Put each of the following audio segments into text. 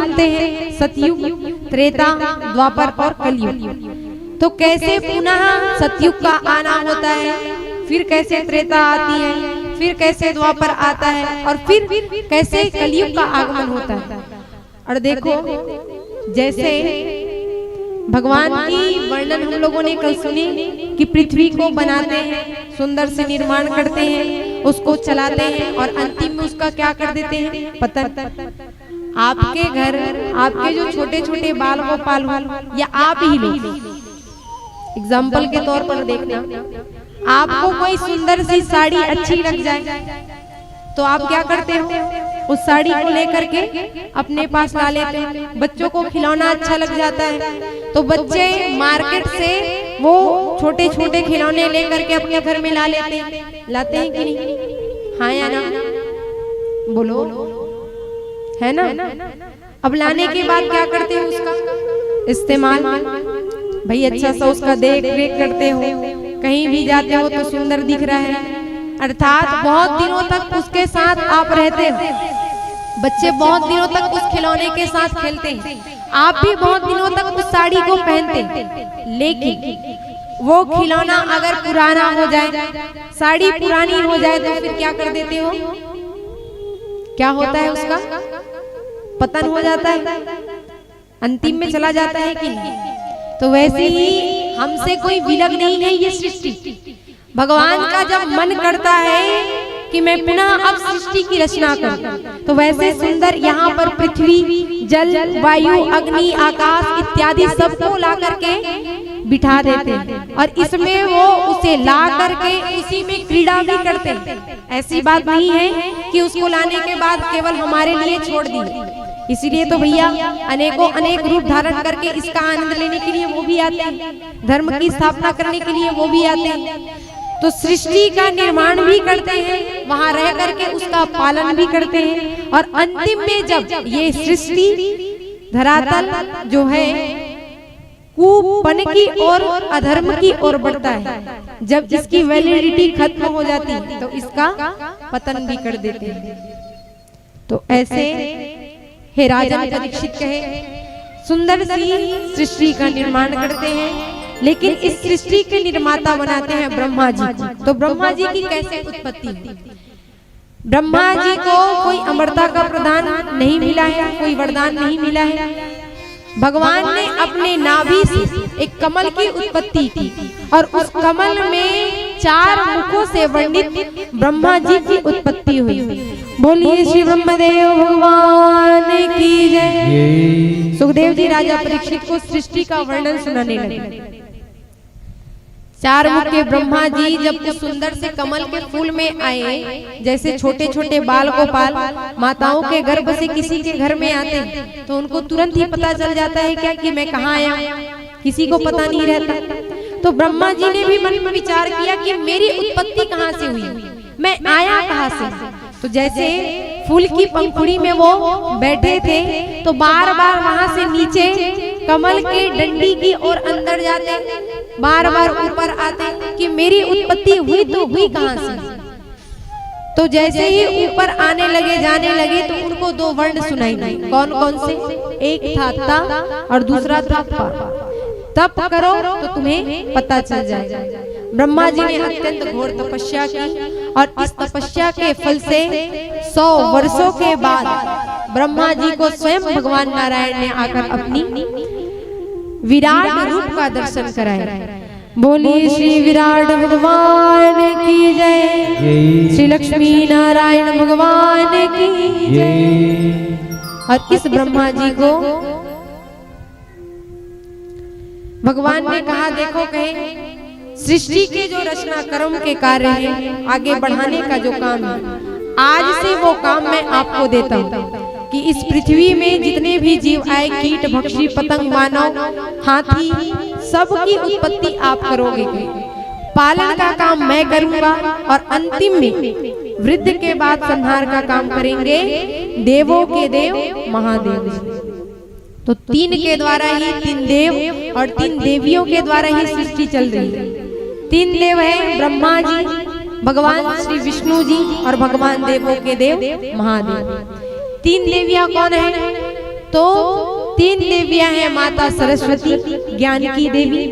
सुनते हैं सतयुग, त्रेता, द्वापर और कलयुग। तो कैसे पुनः सतयुग का आना होता है, फिर कैसे त्रेता आती है, फिर कैसे द्वापर आता है और फिर कैसे कलयुग का आगमन होता है। और देखो जैसे भगवान की वर्णन हम लोगों ने कल सुनी कि पृथ्वी को बनाते हैं, सुंदर से निर्माण करते हैं, उसको चलाते हैं और अंतिम में उसका क्या कर देते हैं, पतन। आपके घर, आपके जो छोटे छोटे बाल गोपाल हो या आप ही लो, एग्जाम्पल के तौर पर देखना, आपको कोई सुंदर सी साड़ी अच्छी लग जाए तो आप क्या करते हो, उस साड़ी को लेकर के अपने पास ला लेते हैं। बच्चों को खिलौना अच्छा लग जाता है तो बच्चे मार्केट से वो छोटे छोटे खिलौने लेकर के अपने घर में ला लेते हैं। लाते हैं कि नहीं? हाँ या ना बोलो, है ना? अब लाने के बाद क्या करते हो, उसका इस्तेमाल, भाई अच्छा सा उसका देख रेख करते हो, कहीं भी जाते हो तो सुंदर दिख रहा है, अर्थात बहुत दिनों तक उसके साथ आप रहते हो। बच्चे बहुत दिनों तक उस खिलौने के साथ खेलते हैं, आप भी बहुत दिनों तक उस साड़ी को पहनते हैं। लेकिन वो खिलौना अगर पुराना हो जाए, साड़ी पुरानी हो जाए तो फिर क्या कर देते हो, क्या होता है, उसका पतन हो जाता है, अंतिम में चला जाता है कि नहीं? तो वैसे ही हमसे कोई विलग नहीं है ये सृष्टि। भगवान का जब मन करता है कि मैं पुनः अब सृष्टि की रचना करूं, तो वैसे सुंदर यहाँ पर पृथ्वी, जल, वायु, अग्नि, आकाश इत्यादि सबको ला करके बिठा देते हैं और इसमें वो उसे ला करके उसी में क्रीड़ा भी करते हैं। ऐसी बात नहीं है कि उसको लाने के बाद केवल हमारे लिए छोड़ दी। इसीलिए तो भैया अनेक रूप धारण करके इसका आनंद लेने के लिए वो भी आते हैं, धर्म की स्थापना करने के लिए वो भी आते हैं। तो सृष्टि का निर्माण भी करते हैं, वहां रह करके उसका पालन भी करते हैं और अंतिम में जब ये सृष्टि धरातल जो है कुपन की और अधर्म की ओर बढ़ता है, जब इसकी वैलिडिटी खत्म हो जाती है तो इसका पतन भी कर देते हैं। तो ऐसे हे राजन परीक्षित कहे, सुंदर सी सृष्टि का निर्माण करते हैं, लेकिन इस सृष्टि के निर्माता बनाते हैं ब्रह्मा जी को। तो ब्रह्मा जी की कैसे उत्पत्ति हुई? ब्रह्मा जी को कोई अमरता का प्रदान नहीं मिला है, कोई वरदान नहीं मिला है। भगवान ने अपने नाभि से एक कमल की उत्पत्ति की और उस कमल में 4 मुखों से वर्णित ब्रह्मा जी की उत्पत्ति हुई। बोलिए श्री ब्रह्मदेव भगवान की जय। सुखदेव जी राजा परीक्षित को सृष्टि का वर्णन सुनाने लगे। 4 मुख के ब्रह्मा जी जब उस सुंदर से कमल के फूल में आए, जैसे छोटे छोटे बाल गोपाल माताओं के गर्भ से किसी के घर में आते हैं तो उनको तुरंत ही पता चल जाता है क्या कि मैं कहाँ आया, किसी को पता नहीं रहता। तो ब्रह्मा जी ने भी मन में विचार किया कि मेरी उत्पत्ति कहाँ से हुई, मैं आया कहाँ से। तो जैसे फूल की पंखुड़ी में वो बैठे थे तो बार बार वहां से नीचे कमल के डंडी की ओर अंदर जाते, बार बार ऊपर आते कि मेरी उत्पत्ति हुई तो हुई कहां से। तो जैसे ही ऊपर आने लगे, जाने लगे तो उनको 2 वर्ण सुनाई दी। कौन कौन से? एक था ता और दूसरा था पा। तप करो तो तुम्हें पता चल जाए। ब्रह्मा जी ने अत्यंत घोर तपस्या की और इस तपस्या के फल से 100 वर्षों के बाद ब्रह्मा जी को स्वयं भगवान नारायण ने आकर अपनी विराट रूप का दर्शन कराया। बोलिए श्री विराट भगवान की जय, श्री लक्ष्मी नारायण भगवान की जय। और इस ब्रह्मा जी को भगवान ने कहा, देखो कहे सृष्टि के जो रचना कर्म के कार्य हैं, आगे बढ़ाने का जो काम है, आज से वो काम मैं आपको देता हूँ कि इस पृथ्वी में जितने भी जीव आए, कीट भक्षी पतंग मानव हाथी, सबकी उत्पत्ति आप करोगे, पालन का काम मैं करूंगा और अंतिम में वृद्ध के बाद संहार का काम करेंगे देवों के देव महादेव। तो 3 के द्वारा ही 3 देव और 3 देवियों के द्वारा ही सृष्टि चल रही है। 3 देव हैं ब्रह्मा जी, भगवान श्री विष्णु जी और भगवान देवों के देव महादेव। 3 देवियां कौन है? तो 3 देवियां हैं, माता सरस्वती ज्ञान की देवी,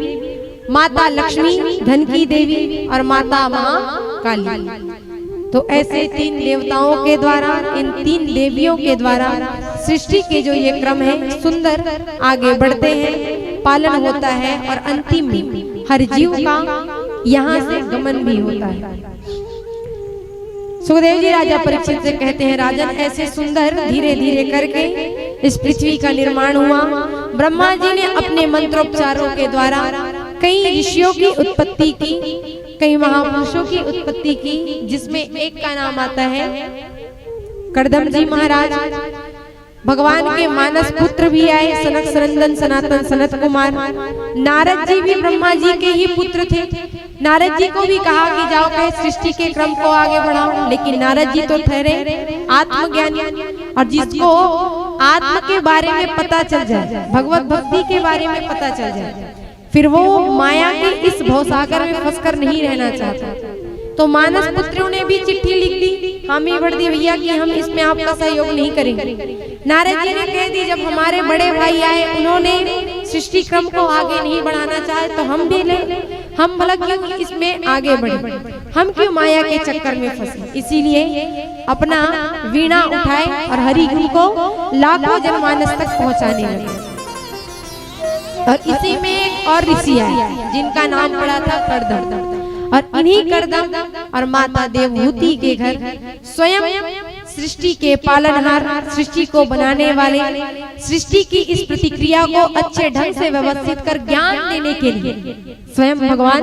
माता लक्ष्मी धन की देवी और माता महाकाली। तो ऐसे 3 देवताओं के द्वारा, इन 3 देवियों के द्वारा सृष्टि के जो ये क्रम है सुंदर आगे बढ़ते हैं, पालन होता है और अंतिम में हर जीव का यहाँ से गमन भी होता है। सुखदेव जी राजा परीक्षित से कहते हैं, राजन ऐसे सुंदर धीरे धीरे करके इस पृथ्वी का निर्माण हुआ। ब्रह्मा जी ने अपने मंत्रोपचारों के द्वारा कई ऋषियों की उत्पत्ति की, कई महापुरुषों की उत्पत्ति की, जिसमें एक का नाम आता है कर्दम जी महाराज। भगवान के मानस पुत्र भी आए, सनक सनंदन सनातन सनत कुमार। नारद जी भी ब्रह्मा जी के ही पुत्र थे। नारद जी को भी कहा कि जाओ कहे सृष्टि के क्रम को आगे बढ़ाओ, लेकिन नारद जी तो ठहरे आत्मज्ञानी, और जिसको आत्म के बारे में पता चल जाए, भगवत भक्ति के बारे में पता चल जाए, फिर वो माया के इस भवसागर में फंसकर नहीं रहना चाहता। तो मानस पुत्रों ने भी चिट्ठी लिख दी, हामी भर दी भैया कि हम इसमें आपका सहयोग नहीं करेंगे। नारद जी ने कह दी, जब हमारे बड़े भाई आए, उन्होंने सृष्टि क्रम को आगे नहीं बढ़ाना चाहे तो हम भी ले, हम भला क्यों इसमें आगे बढ़े, हम क्यों माया के चक्कर में फंसे। इसीलिए अपना वीणा उठाए और हरि गुण को लाखों जनमानस तक पहुंचाने लगे। और इसी में एक और ऋषि आए जिनका नाम पड़ा था कर्दम, और इन्हीं कर्दम और माता देवहूति के घर स्वयं सृष्टि के पालनहार, सृष्टि को बनाने वाले, सृष्टि की इस प्रतिक्रिया को अच्छे ढंग से व्यवस्थित कर ज्ञान देने के लिए स्वयं भगवान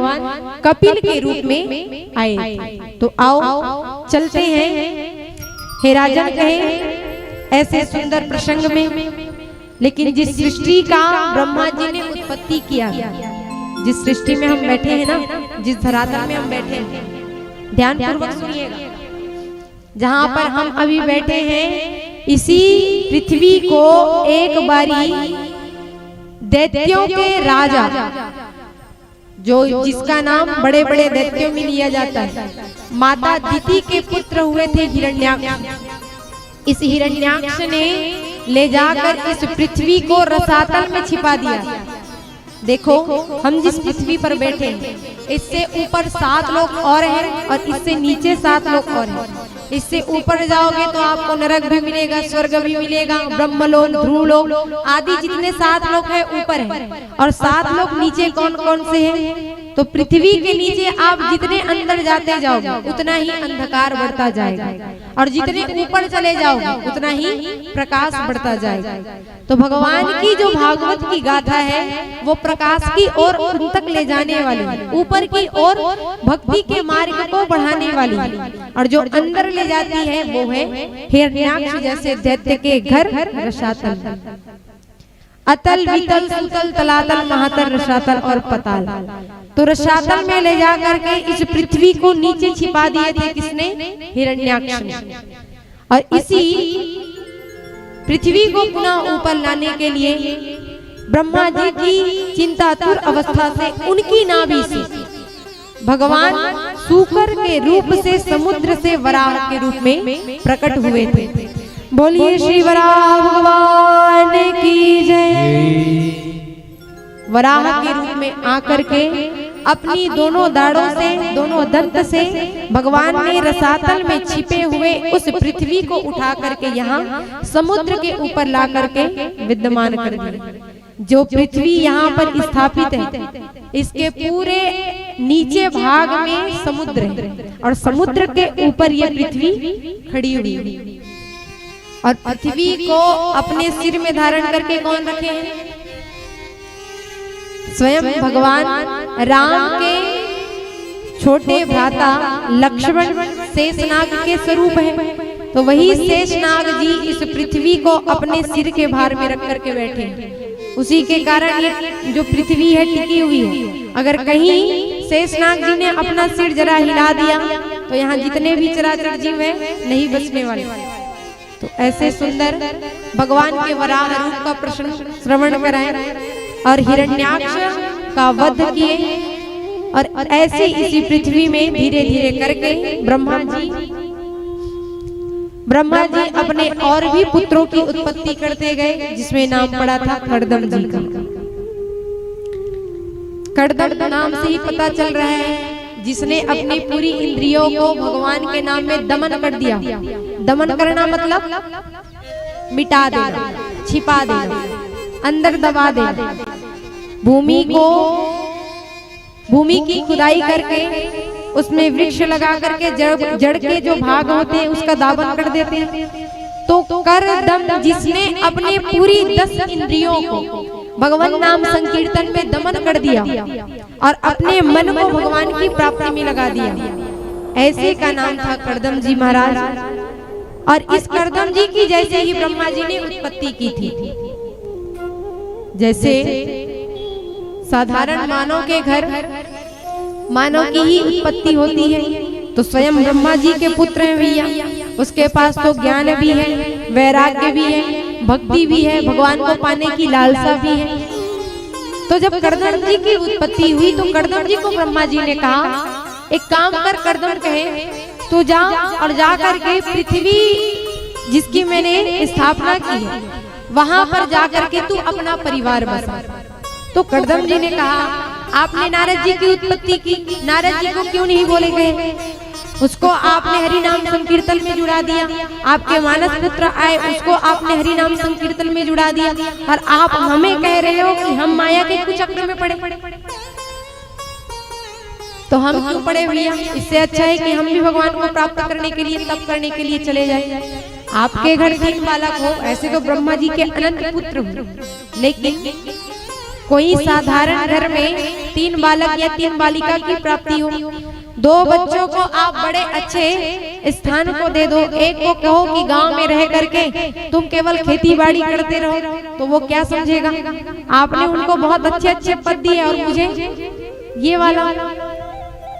कपिल के रूप में आए। तो आओ चलते हैं, हे राजन कहे ऐसे सुंदर प्रसंग में, लेकिन जिस सृष्टि का ब्रह्मा जी ने उत्पत्ति किया, जिस सृष्टि में हम बैठे हैं ना, जिस धरातल में हम बैठे हैं, ध्यान पूर्वक सुनिएगा। जहां पर हम अभी बैठे हैं, इसी पृथ्वी को एक बारी दैत्यों के राजा, जो जिसका नाम बड़े बड़े दैत्यों में लिया जाता है, माता दिति के पुत्र हुए थे हिरण्याक्ष। इस हिरण्याक्ष ने ले जाकर इस पृथ्वी को रसातल में छिपा दिया। देखो हम जिस पृथ्वी पर बैठे हैं, इससे ऊपर 7 लोक और हैं और इससे नीचे 7 लोक और हैं। इससे ऊपर जाओगे तो आपको नरक भी मिलेगा, स्वर्ग भी मिलेगा, ब्रह्मलोक, ध्रुवलोक आदि जितने 7 लोक है ऊपर है। और 7 लोक नीचे कौन कौन से हैं? तो पृथ्वी के नीचे आप जितने अंदर जाते जाओगे उतना ही अंधकार बढ़ता जाएगा, और जितने ऊपर चले जाओगे उतना ही प्रकाश बढ़ता जाएगा। तो भगवान की जो भागवत की गाथा है वो प्रकाश की ओर तक ले जाने वाली, ऊपर की ओर भक्ति के मार्ग को बढ़ाने वाली, और जो अंदर ले जाती है वो है हिरण्याक्ष जैसे दैत्य के घर रसातल। अतल वितल सुतल तलातल महातल रसातल और पताल। तो रसातल में ले जाकर के इस पृथ्वी को नीचे छिपा दिए थे किसने? हिरण्याक्ष ने। और इसी पृथ्वी को पुनः ऊपर लाने के लिए ब्रह्मा जी की चिंतातुर अवस्था से उनकी नाभि से भगवान सूकर के रूप से समुद्र से वराह के रूप में प्रकट हुए थे। बोलिए श्री वराह भगवान की जय। वराह के रूप में आकर के अपनी दोनों दाढ़ों से, दोनों दंत से भगवान ने रसातल में छिपे हुए उस पृथ्वी को उठा करके यहाँ समुद्र के ऊपर ला करके विद्यमान कर दिया। जो पृथ्वी यहाँ पर स्थापित है, इसके पूरे नीचे भाग में समुद्र है और समुद्र के ऊपर यह पृथ्वी खड़ी हुई है। और पृथ्वी को अपने सिर में धारण करके कौन रखे हैं? स्वयं भगवान राम के छोटे भ्राता लक्ष्मण शेषनाग के स्वरूप है। तो वही शेषनाग जी इस पृथ्वी को अपने सिर के भार में रख करके बैठे हैं। उसी के कारण ये जो पृथ्वी है टिकी हुई है। अगर कहीं शेषनाग जी ने अपना सिर जरा हिला दिया तो यहाँ जितने भी चराचर जीव है नहीं बचने वाले। तो ऐसे सुंदर भगवान के वराह रूप का प्रश्न श्रवण कराएं और हिरण्याक्ष का वध किए। और ऐसे इसी पृथ्वी में धीरे धीरे करके ब्रह्मा जी ब्रह्मा जी अपने और भी पुत्रों की उत्पत्ति करते गए, जिसमें नाम पड़ा था कर्दम जी का। कर्दम नाम से ही पता चल रहा है जिसने अपनी पूरी इंद्रियों को भगवान के नाम में दमन कर दिया। दमन करना मतलब मिटा देना, छिपा देना, अंदर दबा देना। भूमि की खुदाई करके उसमें वृक्ष लगा करके जड़ के जो भाग होते हैं उसका दामन कर देते हैं। तो कर्दम जिसने अपने पूरी 10 इंद्रियों को भगवान नाम संकीर्तन में दमन कर दिया और अपने मन को भगवान की प्राप्ति में लगा दिया, ऐसे का नाम था कर्दम जी महाराज। और इस कर्दम जी की जैसे ही ब्रह्मा जी ने उत्पत्ति की थी, जैसे साधारण मानव के घर मानव की ही उत्पत्ति होती है, तो स्वयं ब्रह्मा जी के पुत्र हैं भैया। उसके पास तो ज्ञान भी है, वैराग्य भी है, भक्ति भी है, भगवान को पाने की लालसा भी है। तो जब कर्दम जी की उत्पत्ति हुई तो कर्दम जी को ब्रह्मा जी ने कहा, एक काम कर कर्दम कहे, तू जा और जा करके पृथ्वी जिसकी मैंने स्थापना की है वहां पर जा करके तू अपना परिवार बसा। तो कर्दम जी ने कहा, आपने नारद जी की उत्पत्ति की, नारद जी को क्यों नहीं बोले गए? उसको आपने हरि नाम संकीर्तन में जुड़ा दिया। आपके मानस पुत्र आए, उसको आपने हरि नाम संकीर्तन में जुड़ा दिया, और आप हमें कह रहे हो कि हम माया के कुचक्र में पड़े। तो हम क्यों पड़े भैया? इससे अच्छा है कि हम भी भगवान को प्राप्त करने के लिए, तप करने के लिए चले जाए। आपके घर 3 बालक हो, ऐसे तो ब्रह्मा जी के अनंत पुत्र हो, लेकिन कोई साधारण घर में 3 बालक या 3 बालिका की प्राप्ति हो, 2 बच्चों को आप बड़े अच्छे स्थान को दे दो, एक को कहो कि गांव में रह करके तुम केवल खेती बाड़ी करते रहो, तो वो क्या समझेगा? आपने उनको बहुत अच्छे अच्छे पद दिए और मुझे ये वाला।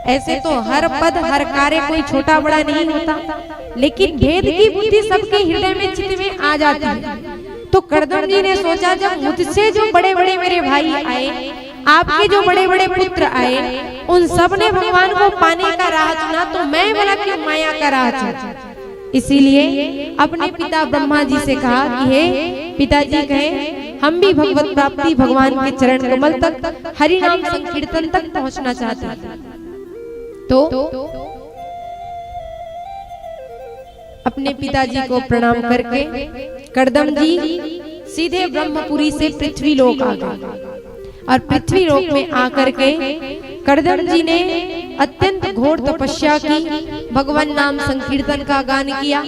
ऐसे तो हर पद हर कार्य कोई छोटा बड़ा नहीं होता, लेकिन भेद की बुद्धि सबके हृदय में चित्त में आ जाती है। तो कर्दम जी ने सोचा, जब मुझसे जो बड़े बड़े मेरे भाई आए, आपके जो बड़े बड़े पुत्र आए, उन सब ने भगवान को पाने का राह चुना, तो मैं भला क्यों माया का राह चुना? इसीलिए अपने पिता ब्रह्मा जी से कहा कि हे पिताजी, कहे हम भी भगवत प्राप्ति भगवान के चरण कमल तक, हरि नाम संकीर्तन तक पहुंचना चाहते हैं। तो अपने पिताजी को प्रणाम करके कर्दम जी सीधे ब्रह्मपुरी से पृथ्वी लोक आ गए, और पृथ्वी लोक में आकर के कर्दम जी ने अत्यंत घोर तपस्या की, भगवान नाम संकीर्तन का गान किया,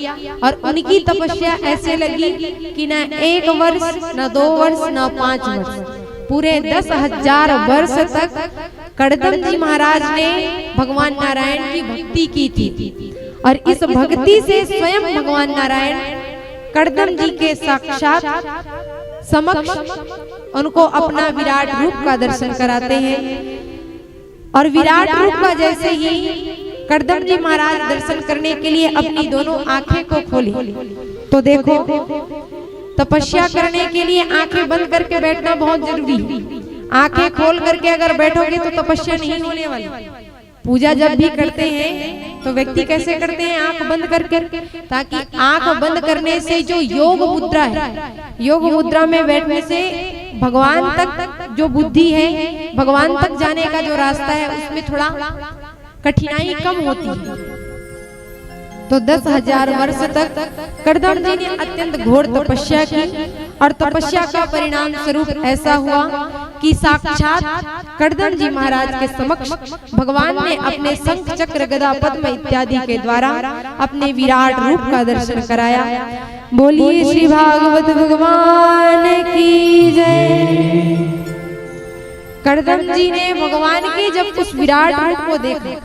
और उनकी तपस्या ऐसे लगी कि न 1 वर्ष, न 2 वर्ष, न 5 वर्ष, पूरे 10,000 वर्ष तक कर्दम जी महाराज ने भगवान नारायण की भक्ति की थी। और इस भक्ति से स्वयं भगवान नारायण कर्दम जी के साक्षात समक्ष उनको अपना विराट रूप का दर्शन कराते हैं। और विराट रूप का जैसे ही कर्दम जी महाराज दर्शन करने के लिए अपनी दोनों आंखें को खोली, तो देखो तपस्या करने के लिए आंखें बंद करके बैठना बहुत जरूरी है। आंखें खोल करके अगर बैठोगे तो तपस्या नहीं होने वाली। पूजा जब भी करते हैं तो व्यक्ति कैसे करते हैं? आंख बंद करके, ताकि आंख बंद करने से जो योग मुद्रा है, योग मुद्रा में बैठने से भगवान तक जो बुद्धि है, भगवान तक जाने का जो रास्ता है, उसमें थोड़ा कठिनाई कम होती है। तो 10,000 वर्ष तक कर्दम जी ने अत्यंत घोर तपस्या की, और तपस्या का परिणाम स्वरूप ऐसा हुआ कि साक्षात कर्दम जी महाराज के समक्ष भगवान ने अपने शंख चक्र गदा पद्म इत्यादि के द्वारा अपने विराट रूप का दर्शन कराया। बोलिए श्री भागवत भगवान की जय। कर्दम जी ने भगवान के जब उस विराट रूप को देखा,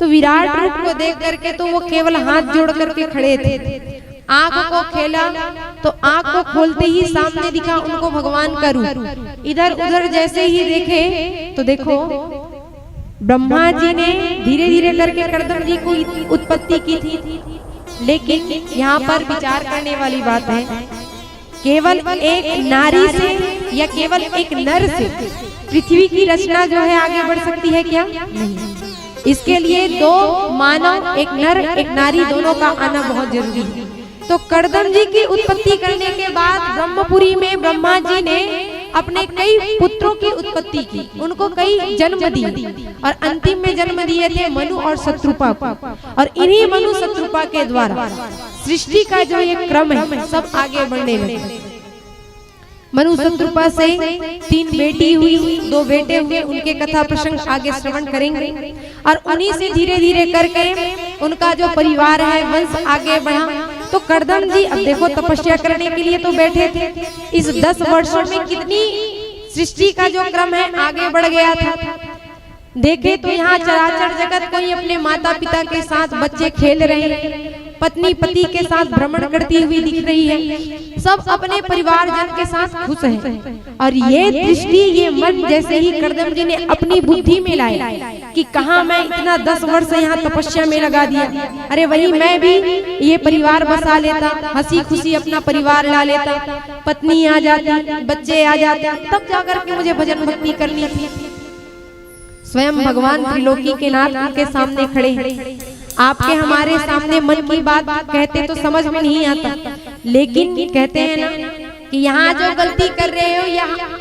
तो विराट रूप को देख करके तो वो केवल हाथ जोड़ करके खड़े थे। आंख को खेला तो आंख को खोलते ही सामने दिखा उनको भगवान का रूप। इधर उधर जैसे ही देखे तो देखो ब्रह्मा जी ने धीरे धीरे करके कर्दम जी को उत्पत्ति की थी। लेकिन यहाँ पर विचार करने वाली बात है, केवल एक नारी से या केवल एक नर से पृथ्वी की रचना जो है आगे बढ़ सकती है क्या? नहीं। इसके लिए दो मानव, एक नर एक नारी, दोनों का आना बहुत जरूरी है। तो कर्दम जी की उत्पत्ति करने के बाद ब्रह्मपुरी में ब्रह्मा जी ने अपने कई पुत्रों की उत्पत्ति की, उनको कई जन्म दिए और अंतिम में जन्म दिए थे मनु और शत्रुपा को। और इन्हीं मनु शत्रुपा के द्वारा सृष्टि का जो ये क्रम है सब आगे बढ़ने लगे। मनु शत्रुपा से 3 बेटी हुई, 2 बेटे हुए, उनके कथा प्रसंग आगे श्रवण करेंगे। और उन्हीं से धीरे धीरे करके उनका जो परिवार है वंश आगे बढ़ा। तो कर्दम जी अब देखो तपस्या करने के लिए तो बैठे थे, इस 10 वर्षों में कितनी सृष्टि का जो क्रम है आगे बढ़ गया था। देखे तो यहाँ चराचर जगत कोई अपने माता पिता के साथ बच्चे खेल रहे हैं, पत्नी पति के साथ भ्रमण करती हुई दिख रही है, सब अपने परिवारजन के साथ खुश हैं। और ये दृष्टि, ये मन जैसे ही कर्दम जी ने अपनी बुद्धि में लाया कि कहाँ मैं इतना 10 वर्ष यहाँ तपस्या में लगा दिया, अरे वही मैं भी ये परिवार बसा लेता, हंसी खुशी अपना परिवार ला लेता, पत्नी आ जाती, बच्चे आ जाते, तब जाकर के मुझे भजन भक्ति करनी थी। स्वयं भगवान त्रिलोकी के नाथ उनके सामने खड़े हैं। आपके हमारे सामने मन की बात कहते तो समझ में नहीं आता, लेकिन कहते हैं ना कि यहाँ जो गलती कर रहे हो,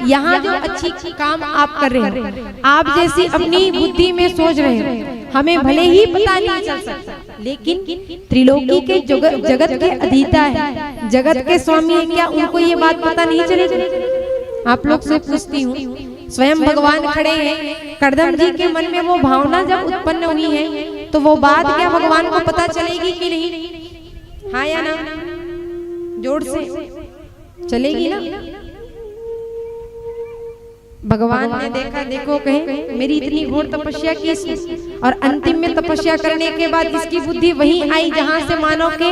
यहाँ जो अच्छी काम आप कर रहे हो, आप जैसी अपनी बुद्धि में सोच रहे हो, हमें भले ही पता नहीं चल सकता, लेकिन त्रिलोकी के जगत के अधीता है, जगत के स्वामी है, क्या उनको ये बात पता नहीं चलेगी? आप लोग से पूछती हूँ, स्वयं भगवान खड़े हैं, कर्दम जी के मन में वो भावना जब उत्पन्न हुई है तो वो बात क्या भगवान को पता चलेगी कि नहीं? हाँ या ना? जोर से चलेगी ना? भगवान ने देखा, देखो कहे मेरी इतनी घोर तपस्या की और अंतिम में तपस्या करने के बाद इसकी बुद्धि वहीं आई जहां से मानव के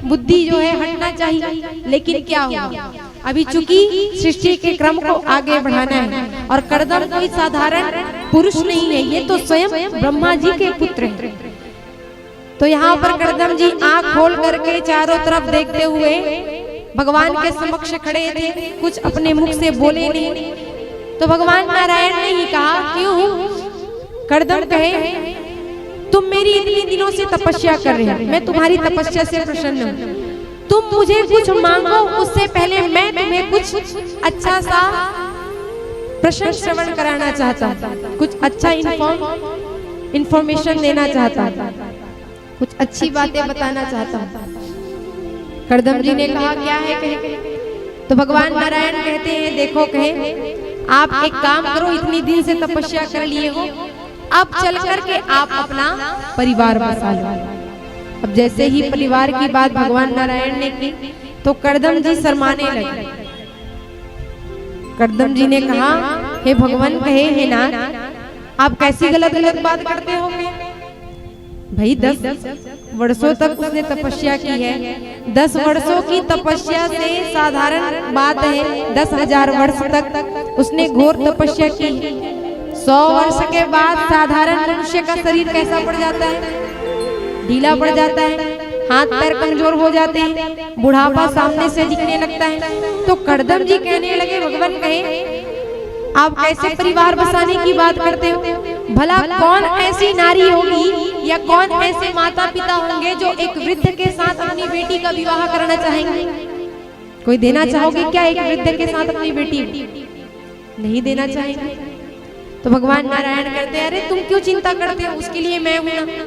बुद्धि जो है हटना चाहिए, लेकिन क्या हुआ? अभी चूंकि सृष्टि के क्रम को आगे बढ़ाना है और कर्दम कोई साधारण पुरुष नहीं है, ये तो स्वयं ब्रह्मा जी के पुत्र हैं। तो यहाँ पर कर्दम जी आंख खोल करके चारों तरफ देखते हुए भगवान के समक्ष खड़े थे, कुछ अपने मुख से बोले नहीं। तो भगवान नारायण ने ही कहा, क्यों? कर्दम कहे, तुम मेरी इतने दिनों से तपस्या कर रहे हो, मैं तुम्हारी तपस्या से प्रसन्न हूँ, तुम मुझे कुछ मांगो, उससे पहले मैं तुम्हें कुछ अच्छा सा प्रश्न श्रवण कराना चाहता हूँ, कुछ अच्छा इंफॉर्मेशन देना चाहता हूँ, कुछ अच्छी बातें बताना चाहता हूँ। कर्दम जी ने कहा, क्या है कहे? तो भगवान नारायण कहते हैं, देखो कहे, आप एक काम करो, इतनी दिन से तपस्या कर लिए हो, अब चल करके आप अपना परिवार बसा लो। अब जैसे ही परिवार की बात भगवान नारायण ने की तो कर्दम जी शर्माने लगे। कर्दम जी ने कहा, हे भगवान, कहे हे नाथ, आप कैसी गलत गलत बात करते हो? भाई 10 वर्षों तक उसने तपस्या की है, 10 वर्षों की तपस्या से साधारण बात है, 10,000 वर्ष तक उसने घोर तपस्या की है। 100 वर्ष के बाद साधारण मनुष्य का शरीर कैसा पड़ जाता है? ढीला पड़ जाता है, हाथ पैर कमजोर हो जाते हैं, बुढ़ापा सामने से दिखने लगता है। तो कर्दम जी कहने लगे, भगवान कहे, आप कैसे परिवार बसाने की बात करते हो? भला कौन ऐसी नारी होगी या कौन ऐसे माता पिता होंगे जो एक वृद्ध के साथ अपनी बेटी का विवाह करना चाहेंगे? कोई देना चाहोगे क्या एक वृद्ध के साथ अपनी बेटी? नहीं देना चाहेंगे। तो भगवान नारायण कहते हैं, अरे तुम क्यों चिंता करते हो, उसके लिए मैं हूं ना,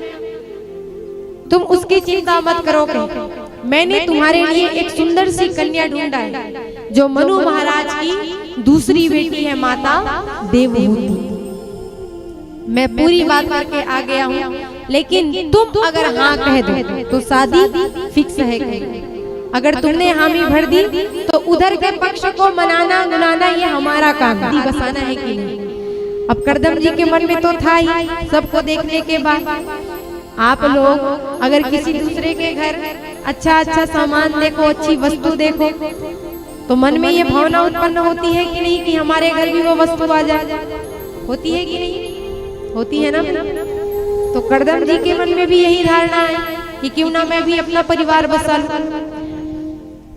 तुम उसकी चिंता मत करो। मैंने तुम्हारे लिए एक सुंदर सी कन्या ढूंढा है जो मनु महाराज की दूसरी बेटी है, माता देवहूति। मैं पूरी बात करके आ गया हूँ, लेकिन तुम अगर हाँ कह दो तो शादी फिक्स है। अगर तुमने हामी भर दी तो उधर के पक्ष को मनाना गुनाना ये हमारा काम है, बसाना है कि नहीं। अब कर्दम जी के मन में तो था ही, सबको देखने के बाद आप लोग अगर किसी दूसरे के घर अच्छा अच्छा सामान देखो, अच्छी वस्तु देखो, तो मन में ये भावना उत्पन्न होती है कि नहीं कि हमारे घर भी वो वस्तु आ जाए? होती है कि नहीं? होती है ना? तो कर्दम जी के मन में भी यही धारणा है कि क्यों ना मैं भी अपना परिवार बसा लूं।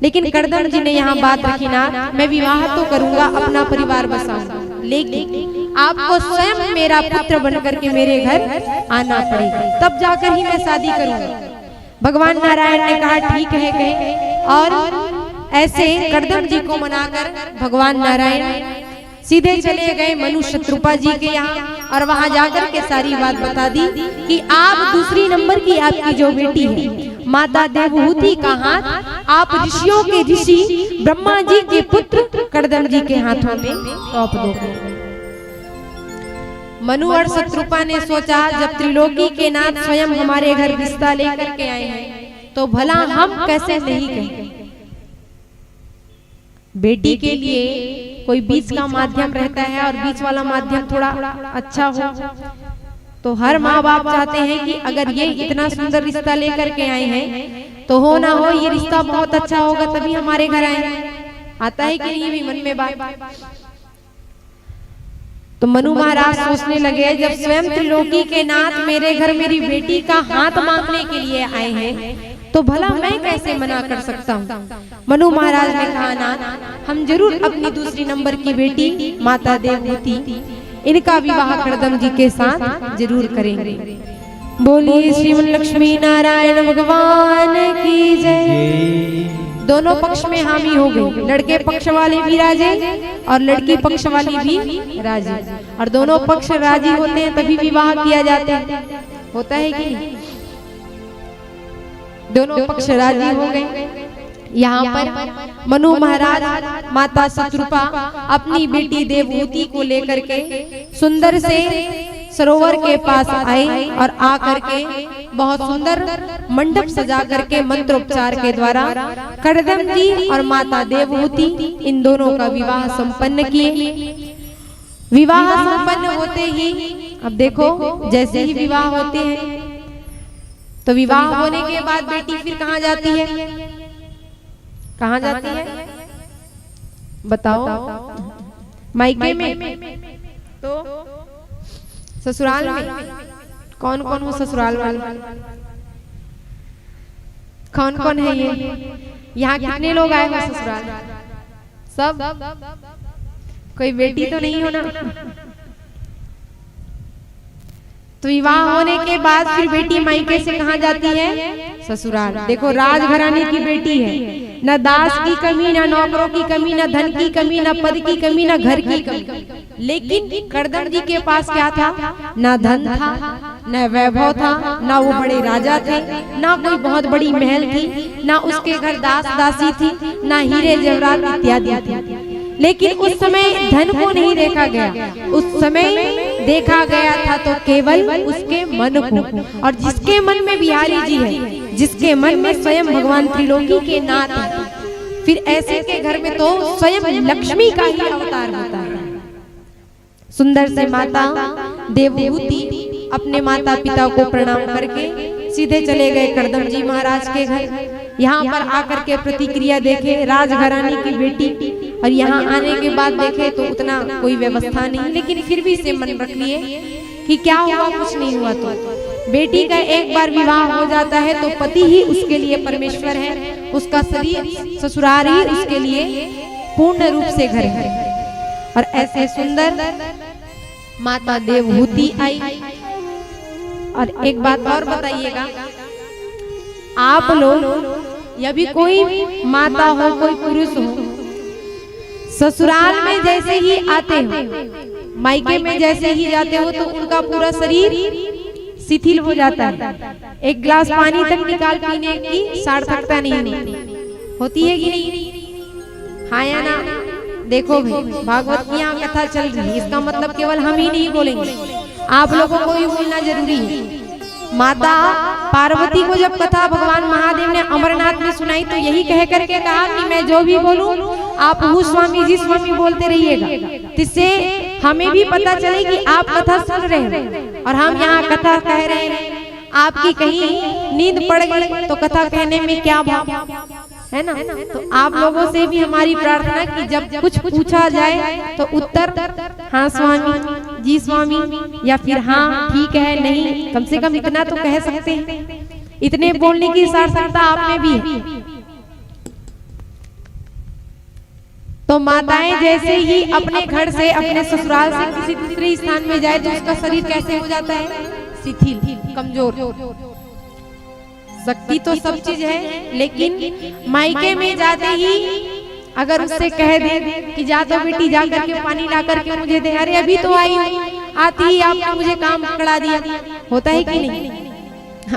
लेकिन कर्दम जी ने यहाँ बात रखी ना, मैं विवाह तो करूंगा, अपना परिवार बसाऊंगा, लेकिन आपको स्वयं मेरा पुत्र बनकर के मेरे घर आना पड़ेगा, तब जाकर ही मैं शादी करूंगा। भगवान नारायण ने कहा ठीक है कहे, और ऐसे कर्दम जी को मनाकर भगवान नारायण सीधे चले गए मनु शत्रुपा जी के यहाँ और वहां जाकर के सारी बात बता दी कि आप दूसरी नंबर की आपकी जो बेटी है माता देवहूति का हाथ आप ऋषियों के ऋषि ब्रह्मा जी के पुत्र कर्दम जी के हाथों में सौंप दो। मनु और शत्रुपा ने सोचा जब त्रिलोकी के नाथ स्वयं हमारे घर रिश्ता लेकर के आए हैं तो भला हम कैसे नहीं कहें। बेटी के लिए कोई बीच का माध्यम रहता है और बीच वाला माध्यम थोड़ा अच्छा हो, तो हर माँ बाप चाहते हैं कि अगर ये इतना सुंदर रिश्ता लेकर के आए हैं तो हो ना हो ये रिश्ता बहुत अच्छा होगा तभी हमारे घर आए। आता है कि नहीं भी मन में बात। तो मनु महाराज सोचने लगे जब स्वयं त्रिलोकी के नाथ मेरे घर मेरी बेटी का हाथ मांगने के लिए आए हैं तो भला मैं कैसे मना कर सकता हूँ। मनु महाराज ने कहा नाथ हम जरूर अपनी दूसरी नंबर की बेटी माता देवहूति इनका विवाह कर्दम जी के साथ जरूर करेंगे। बोलिए श्रीमन लक्ष्मी नारायण भगवान की जय। दोनों पक्ष में हामी हो गई, लड़के पक्ष वाले भी राजे और लड़की पक्ष वाली भी राजी, और दोनों पक्ष राजी होते हैं तभी विवाह किया जाता है, होता है कि नहीं। दोनों पक्ष राजी हो गए। यहाँ पर मनु महाराज माता शत्रुपा अपनी बेटी देवहूति को लेकर के सुंदर से सरोवर के पास आए और आकर के बहुत सुंदर मंडप सजा करके मंत्रोपचार के द्वारा कर्दम जी और माता देवहूति इन दोनों का विवाह संपन्न किए। विवाह संपन्न होते ही अब देखो जैसे ही विवाह होते हैं तो विवाह होने के बाद बेटी फिर कहाँ जाती है, कहाँ जाती है बताओ। मायके में तो ससुराल में। कौन कौन हो ससुराल वाले, कौन कौन है ये, यहाँ कितने लोग आए हो ससुराल? सब? कोई बेटी तो नहीं हो ना। तो विवाह होने के बाद फिर बेटी मायके से कहाँ जाती है, ससुराल। देखो राजघराने की बेटी है, न दास की कमी, न नौकरों की कमी, न धन की कमी, न पद की कमी, न घर की कमी। लेकिन कर्दम जी के पास क्या था, न धन था, न वैभव था, न वो बड़े राजा थे, न कोई बहुत बड़ी महल थी, न उसके घर दास दासी थी, न हीरे जवाहरात इत्यादि थी। लेकिन उस समय धन को नहीं देखा गया, उस समय देखा गया था तो केवल उसके मन को। और जिसके मन में बिहारी जी है, जिसके मन में स्वयं भगवान त्रिलोकी के नाथ है, फिर ऐसे के घर में तो स्वयं लक्ष्मी का ही अवतार होता है। सुंदर से माता देवहूति अपने माता पिता को प्रणाम करके सीधे चले गए कर्दम जी महाराज के घर। यहाँ पर आकर के प्रतिक्रिया देखे राजघराने की बेटी, और यहाँ आने के बाद देखे तो उतना कोई व्यवस्था नहीं, लेकिन फिर भी से मन रख लिए कि क्या हुआ, कुछ नहीं हुआ। तो बेटी का एक बार विवाह हो जाता है तो पति ही उसके लिए परमेश्वर है, उसका शरीर ससुराल ही उसके लिए पूर्ण रूप से घर है। और ऐसे सुंदर माता देवहूति आई। और एक बात और बताइएगा, आप लोग या भी कोई माता हो कोई पुरुष हो, ससुराल में जैसे ही आते हो, मायके में जैसे ही जाते हो तो उनका पूरा शरीर शिथिल हो जाता है। एक गिलास पानी तक निकाल पीने की सार्थकता नहीं होती है कि नहीं, हाँ या ना। देखो भाई भागवत की यहाँ कथा चल रही है, इसका मतलब केवल हम ही नहीं बोलेंगे, आप लोगों को भी बोलना जरूरी है। माता पार्वती को जब कथा भगवान महादेव ने अमरनाथ में सुनाई तो यही कह करके कहा कि मैं जो भी बोलूं आप हूँ स्वामी जी स्वामी बोलते रहिएगा, जिससे हमें भी पता चले कि आप कथा सुन रहे हैं और हम यहाँ कथा कह रहे हैं। आपकी कहीं नींद पड़ गई तो कथा कहने में क्या भाव है ना। तो आप लोगों से भी हमारी प्रार्थना कि जब कुछ पूछा जाए तो उत्तर हाँ स्वामी जी स्वामी, या फिर हाँ ठीक है नहीं, कम से कम इतना तो कह सकते हैं। इतने बोलने की सार्थकता आप में भी है। तो माताएं जैसे ही अपने घर से अपने ससुराल से किसी दूसरे स्थान में जाए तो उसका शरीर कैसे हो जाता है, शिथिल, कमजोर। शक्ति तो सब चीज है, लेकिन मायके में जाते ही अगर उससे कह दे कि जा तो बेटी जा करके पानी ला करके मुझे दे, अरे अभी तो आई हूँ, आती ही आपने मुझे काम पकड़ा दिया, होता है कि नहीं।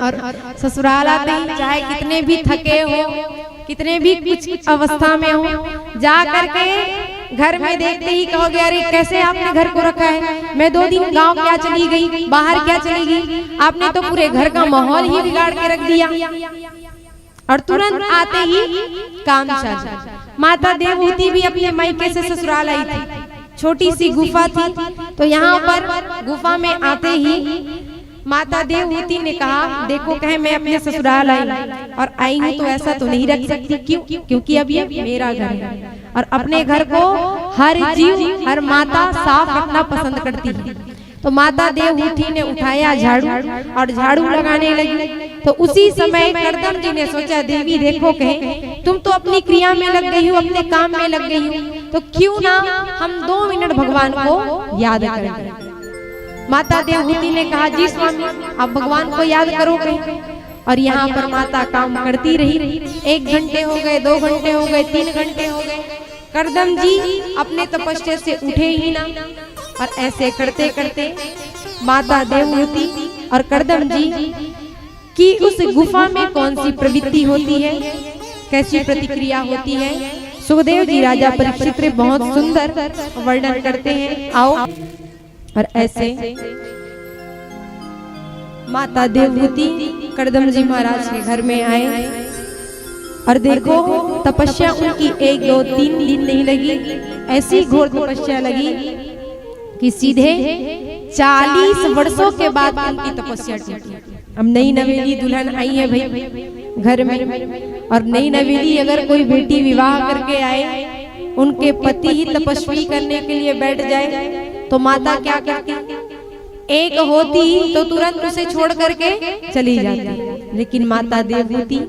और ससुराल आते ही चाहे कितने भी थके हो, कितने भी कुछ अवस्था में हो, जा करके घर में देखते ही कहोगे अरे कैसे आपने घर को रखा है, मैं 2 दिन गांव क्या चली गई, बाहर क्या चली गई, आपने तो पूरे घर का माहौल ही बिगाड़ के रख दिया। और तुरंत आते ही काम चालू। माता देवहूति भी अपने मायके से ससुराल आई थी, छोटी सी गुफा थी, तो यहाँ पर गुफा में आते ही माता देवहूति ने कहा देखो कहे मैं अपने ससुराल आई और आई हूँ तो ऐसा तो नहीं रख सकती, क्यों, क्योंकि अब ये मेरा घर है और अपने घर को हर जीव हर माता साफ रखना पसंद करती है। तो माता देवहूति ने उठाया झाड़ू और झाड़ू लगाने लगी। तो उसी समय करदम जी ने सोचा देवी देखो कहे तुम तो अपनी क्रिया में लग गई हो, अपने काम में लग गई हो, तो क्यों ना हम 2 मिनट भगवान को याद करें। माता देवहूति ने कहा जी स्वामी आप भगवान को याद करोगे। और यहाँ पर माता काम करती रही, 1 घंटे हो गए, 2 घंटे हो गए, 3 घंटे हो गए, करदम जी अपने तपस्या से उठे ही ना। और ऐसे करते करते माता देवहूति और करदम जी की उस गुफा में कौन सी प्रवृत्ति होती है, कैसी प्रतिक्रिया होती है, सुखदेव जी राजा परीक्षित बहुत सुंदर वर्णन करते हैं। आओ। और ऐसे माता देवहूति करदम जी महाराज के घर में आए और देखो तपस्या उनकी 1, 2, 3 दिन नहीं लगी, ऐसी घोर तपस्या लगी कि सीधे 40 वर्षों के बाद उनकी तपस्या टूटी। अब नई नवेली दुल्हन आई है भाई घर में, और नई नवेली अगर कोई बेटी विवाह करके आए, उनके पति ही तपस्वी करने के लिए बैठ जाए तो माता क्या करती, एक होती तो तुरंत उसे छोड़ करके चली जाती। लेकिन माता देवहूति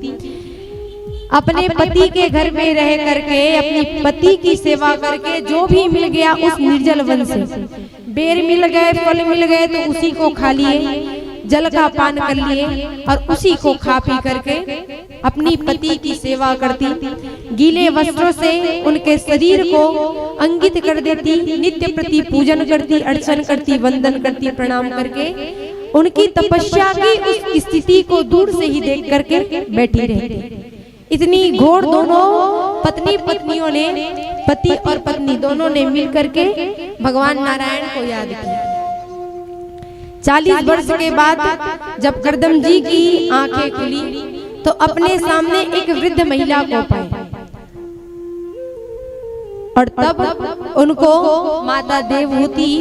अपने पति के घर में रह करके अपनी पति की सेवा करके जो भी मिल गया उस निर्जल वन से, बेर मिल गए, फल मिल गए तो उसी को खा लिए, जल का पान कर लिए और उसी को खा पी करके अपनी पति की सेवा करती, गीले वस्त्रों से उनके शरीर को अंकित कर देती, नित्य प्रति पूजन करती, अर्चन करती, वंदन करती, प्रणाम करके उनकी तपस्या की उस स्थिति को दूर से ही देख करके बैठी रहती। इतनी घोर दोनों पत्नियों ने, पति और पत्नी दोनों ने मिल करके भगवान नारायण को याद किया। 40 वर्ष के बाद जब करदम जी की आंखें खुली तो अपने सामने एक वृद्ध महिला को पाए और तब उनको माता देवहूति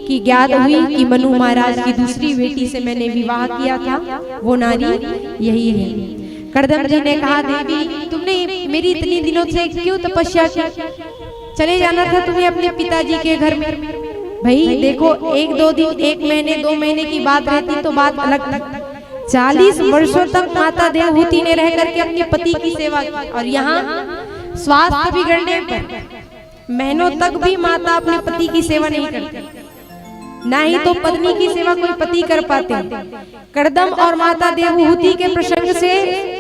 की ज्ञात हुई कि मनु महाराज की दूसरी बेटी से मैंने विवाह किया था, वो नारी यही है। करदम जी ने कहा देवी तुमने मेरी इतनी दिनों से क्यों तपस्या की, चले जाना था तुम्हें अपने पिताजी के घर में। भाई देखो 1, 2 दिन, 1 महीने, 2 महीने की बात रहती तो बात अलग थी। 40 वर्षों तक माता देवहूति ने रह करके अपने पति की सेवा की और यहाँ स्वास्थ्य बिगड़ने पर महीनों तक भी माता अपने पति की सेवा नहीं करती, ना ही तो पत्नी की सेवा कोई पति कर पाते। करदम और माता देवहूति के प्रसंग से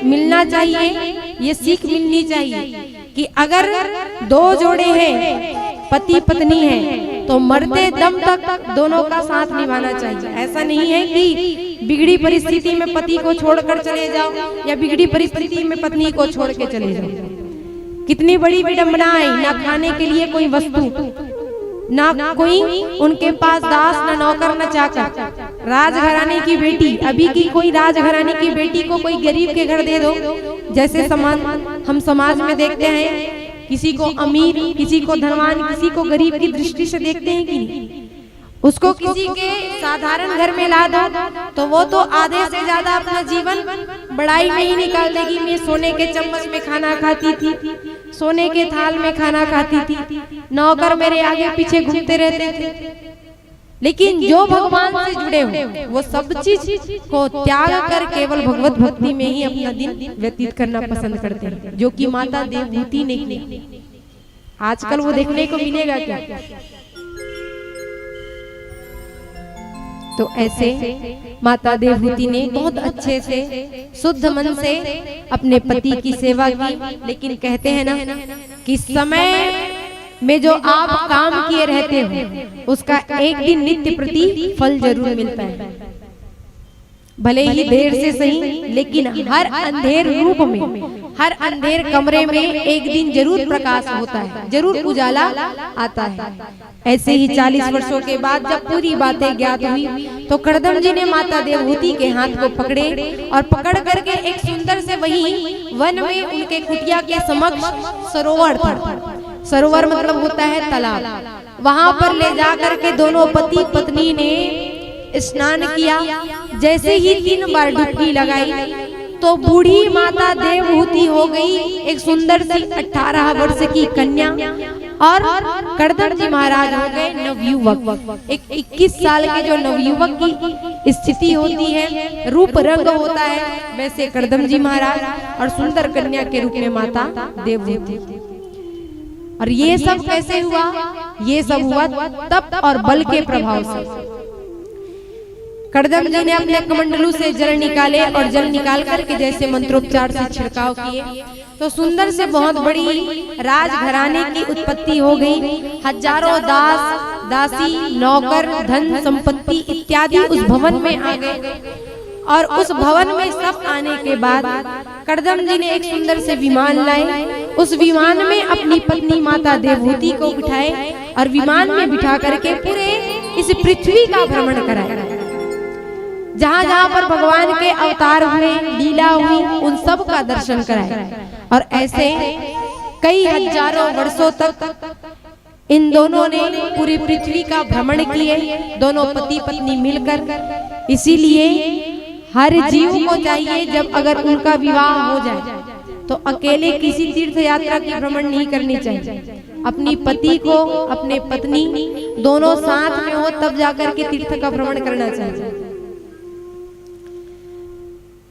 मिलना चाहिए, ये सीख मिलनी चाहिए कि अगर 2 जोड़े हैं, पति पत्नी है, तो मरते दम तक दोनों का साथ निभाना चाहिए। ऐसा नहीं है कि बिगड़ी परिस्थिति में पति को छोड़कर चले जाओ या बिगड़ी परिस्थिति में पत्नी को छोड़ के चले जाओ। कितनी बड़ी विडंबना है, ना खाने के लिए कोई वस्तु, ना कोई उनके पास दास, ना नौकर, ना चाकर। राजघराने की बेटी, अभी की कोई राजघराने की बेटी को कोई गरीब के घर दे दो, जैसे हम समाज में देखते हैं, किसी को अमीर, किसी को धनवान, किसी को गरीब की दृष्टि से देखते हैं कि नहीं। उसको किसी के साधारण घर में ला दो तो वो तो आधे से ज्यादा अपना जीवन बड़ाई में ही निकाल देगी। मैं सोने के चम्मच में खाना खाती थी, सोने के थाल में खाना खाती थी, नौकर मेरे आगे पीछे घूमते रहते थे। लेकिन जो भगवान से जुड़े हो वो सब चीज को त्याग कर केवल भगवत भक्ति में ही अपना दिन व्यतीत करना पसंद करते हैं, जो कि माता देवहूति ने किया। आजकल वो देखने को मिलेगा क्या? तो ऐसे माता देवहूति ने बहुत अच्छे से शुद्ध मन से अपने पति की सेवा की। लेकिन कहते हैं ना कि समय में जो आप काम किए रहते हो उसका एक दिन नित्य प्रति फल जरूर मिलता है, भले ही देर से सही, लेकिन हर अंधेर रूप में, हर अंधेर कमरे में एक दिन जरूर प्रकाश होता है, जरूर उजाला आता है। ऐसे ही 40 वर्षों के बाद जब पूरी बातें ज्ञात हुई तो करदम जी ने माता देवहूति के हाथ को पकड़े और पकड़ करके एक सुंदर से वही वन में उनके कुटिया के समक्ष सरोवर था। सरोवर मतलब होता है तालाब। वहां पर ले जाकर के दोनों पति पत्नी ने स्नान किया। जैसे ही 3 बार डुबकी लगाई तो बूढ़ी माता देवहूति हो गई एक सुंदर सी 18 वर्ष की कन्या और करदम जी महाराज हो गए नवयुवक। एक 21 साल के जो नवयुवक की स्थिति होती है, रूप रंग होता है, वैसे करदम जी महाराज और सुंदर कन्या के रूप में माता देवहूति। और ये सब कैसे हुआ? ये सब हुआ तप और बल के प्रभाव से। करदम जी ने अपने कमंडलू से जल निकाले और जल निकाल करके जैसे मंत्रोपचार से छिड़काव किए तो सुंदर से बहुत बड़ी राजघराने की उत्पत्ति हो गई। हजारों दास दासी नौकर धन संपत्ति इत्यादि उस भवन में आ गए। और उस भवन में सब आने के बाद करदम जी ने एक सुंदर से विमान लाए। उस विमान में अपनी पत्नी माता देवहूति को बिठाए और विमान में बिठा करके पूरे इस पृथ्वी का भ्रमण कराया। जहाँ जहाँ पर भगवान के अवतार हुए, लीला हुई, उन सब का दर्शन कराए। और ऐसे कई हजारों वर्षों तक इन दोनों ने पूरी पृथ्वी का भ्रमण किए, दोनों पति पत्नी मिलकर। इसीलिए हर जीव को चाहिए जब अगर उनका विवाह हो जाए तो अकेले किसी तीर्थ यात्रा की भ्रमण नहीं करनी चाहिए। अपनी पति को, अपने पत्नी दोनों साथ में हो तब जाकर के तीर्थ का भ्रमण करना चाहिए।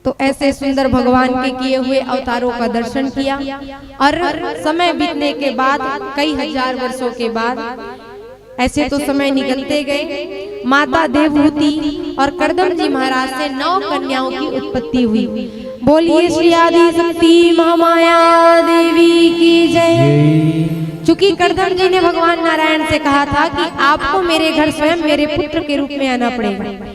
तो ऐसे सुंदर भगवान के किए हुए अवतारों का दर्शन किया। और समय बीतने के बाद, कई हजार वर्षों के बाद, ऐसे तो समय निकलते गए, माता देवहूति और करदम जी महाराज से 9 कन्याओं की उत्पत्ति हुई। बोलिए श्री आदि शक्ति महामाया देवी की जय। चूंकि करदम जी ने भगवान नारायण से कहा था कि आपको मेरे घर स्वयं मेरे पुत्र के रूप में आना पड़ेगा।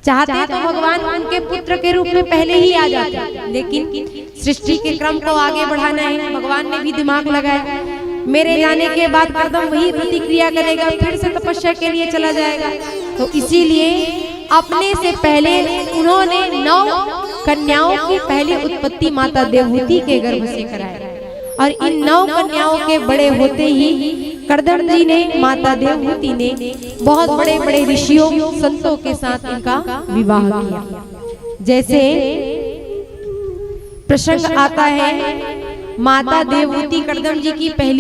चाहते तो भगवान उनके पुत्र के रूप में पहले ही आ जाते, लेकिन सृष्टि के क्रम को आगे बढ़ाना है। भगवान ने भी दिमाग लगाया, मेरे जाने के बाद करदम वही प्रतिक्रिया करेगा, फिर से तपस्या के लिए चला जाएगा। तो इसीलिए अपने से पहले उन्होंने 9 कन्याओं की पहली उत्पत्ति माता देवहूति के गर्भ से कराया। और इन 9 कन्याओं के बड़े होते ही करदम जी ने, माता देवहूति ने बहुत बड़े बड़े ऋषियों संतों के साथ इनका विवाह किया। जैसे प्रसंग आता है, माता देवहूति करदम जी की पहली